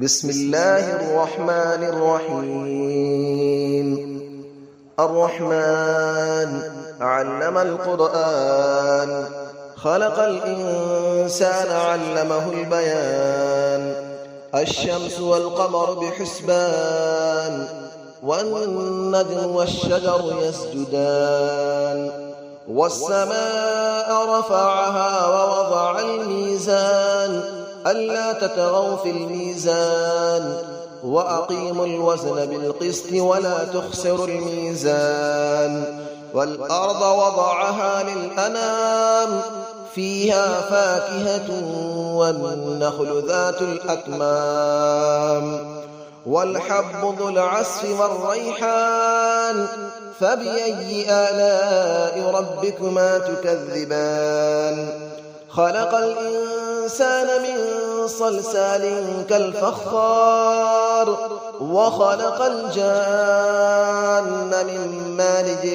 بسم الله الرحمن الرحيم. الرحمن علم القرآن، خلق الإنسان علمه البيان. الشمس والقمر بحسبان، والنجم والشجر يسجدان. والسماء رفعها ووضع الميزان، ألا تطغوا في الميزان، وأقيموا الوزن بالقسط ولا تخسروا الميزان. والأرض وضعها للأنام، فيها فاكهة والنخل ذات الأكمام. والحب ذو العصف والريحان، فبأي آلاء ربكما تكذبان. خلق الإنسان من صلصال كالفخار، وخلق الجان من مارج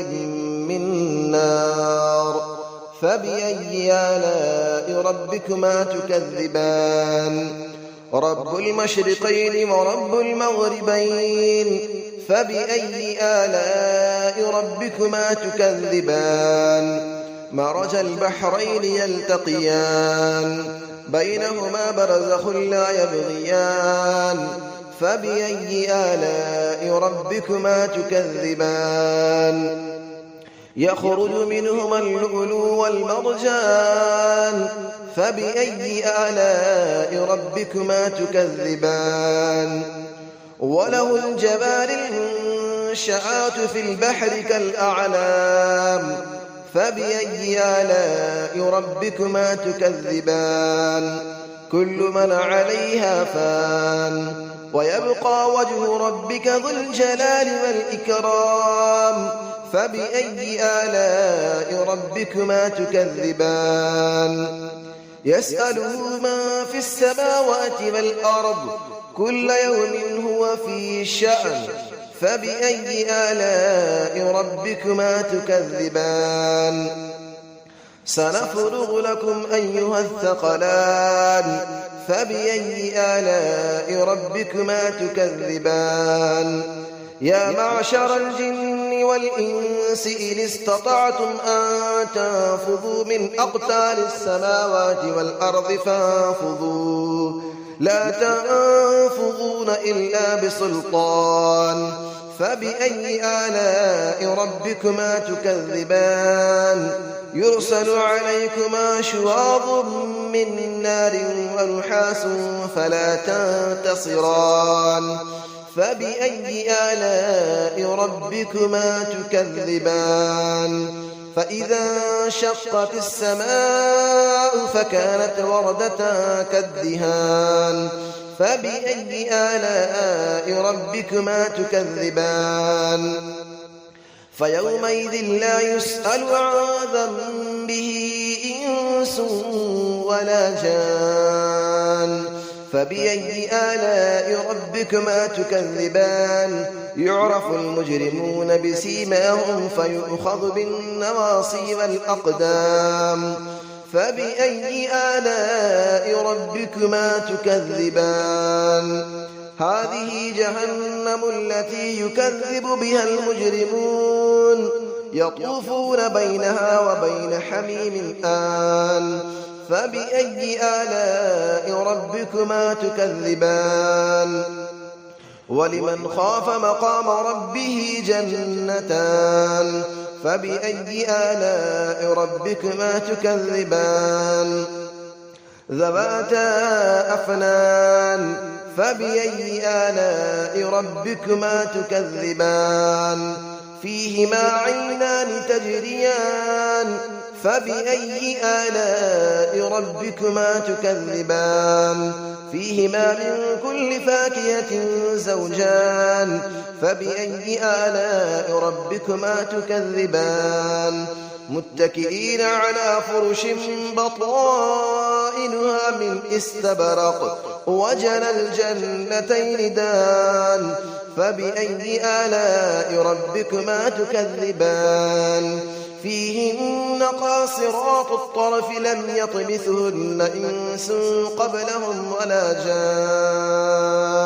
من نار. فبأي آلاء ربكما تكذبان. رب المشرقين ورب المغربين، فبأي آلاء ربكما تكذبان. مرج البحرين يلتقيان، بينهما برزخ لا يبغيان. فبأي آلاء ربكما تكذبان. يخرج منهما اللؤلؤ والمرجان، فبأي آلاء ربكما تكذبان. وله الجوار المنشآت في البحر كالأعلام، فبأي آلاء ربكما تكذبان. كل من عليها فان، ويبقى وجه ربك ذو الجلال والإكرام. فبأي آلاء ربكما تكذبان. يسأله من في السماوات والأرض، كل يوم هو في شأن. فبأي آلاء ربكما تكذبان. سنفرغ لكم أيها الثقلان، فبأي آلاء ربكما تكذبان. يا معشر الجن والإنس إن استطعتم أن تنفذوا من أقطار السماوات والأرض فانفذوا، لا تنفذون إلا بسلطان. فبأي آلاء ربكما تكذبان. يرسل عليكما شواظ من نار ونحاس فلا تنتصران. فبأي آلاء ربكما تكذبان. فإذا انشقت السماء فكانت وردة كالدهان. فبأي آلاء ربكما تكذبان. فيومئذ لا يسأل عن ذنبه إنس ولا جان. فبأي آلاء ربكما تكذبان. يعرف المجرمون بسيماهم فيؤخذ بالنواصي والأقدام. فبأي آلاء ربكما تكذبان. هذه جهنم التي يكذب بها المجرمون، يطوفون بينها وبين حميم آن. فبأي آلاء ربكما تكذبان. ولمن خاف مقام ربه جنتان. فبأي آلاء ربكما تكذبان. ذواتا أفنان. فبأي آلاء ربكما تكذبان. فيهما عينان تجريان. فبأي آلاء ربكما تكذبان. فيهما من كل فاكهة زوجان. فبأي آلاء ربكما تكذبان. متكئين على فرش بطائنها من استبرق، وجنى الجنتين دان. فبأي آلاء ربكما تكذبان. فيهن قاصرات الطرف لم يطمثهن إنس قبلهم ولا جان.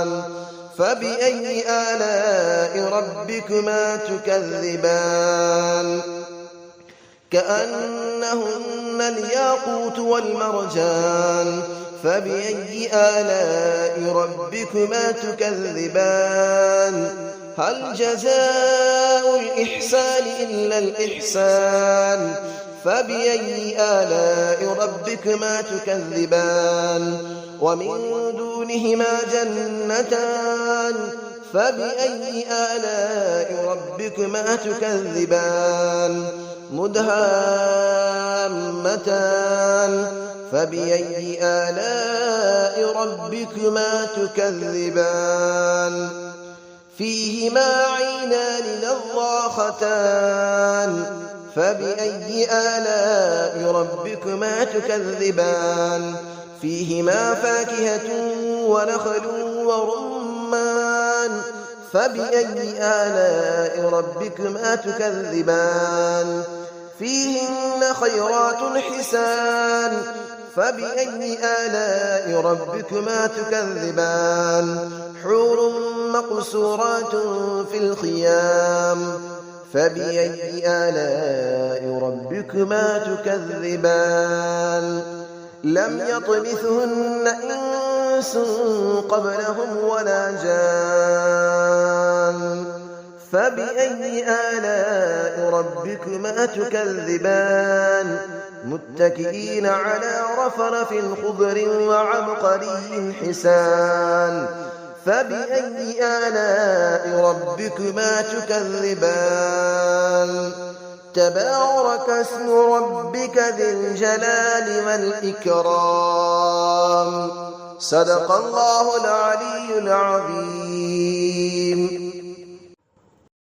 فبأي آلاء ربكما تكذبان كأنهن الياقوت والمرجان فبأي آلاء ربكما تكذبان هل جزاء الإحسان إلا الإحسان فبأي آلاء ربكما تكذبان ومن دونهما جنتان فبأي آلاء ربكما تكذبان مدهامتان فبأي آلاء ربكما تكذبان فيهما عينان نضاختان فبأي آلاء ربكما تكذبان فيهما فاكهة ونخل ورمان فبأي آلاء ربكما تكذبان فيهن خيرات حسان فبأي آلاء ربكما تكذبان حور مقصورات في الخيام فبأي آلاء ربكما تكذبان لم يطمثهن إنس قبلهم ولا جان فبأي آلاء ربكما تكذبان متكئين على رفرف خضر وعبقري حسان فبأي آلاء ربكما تكذبان تبارك اسم ربك ذي الجلال والإكرام صدق الله العلي العظيم.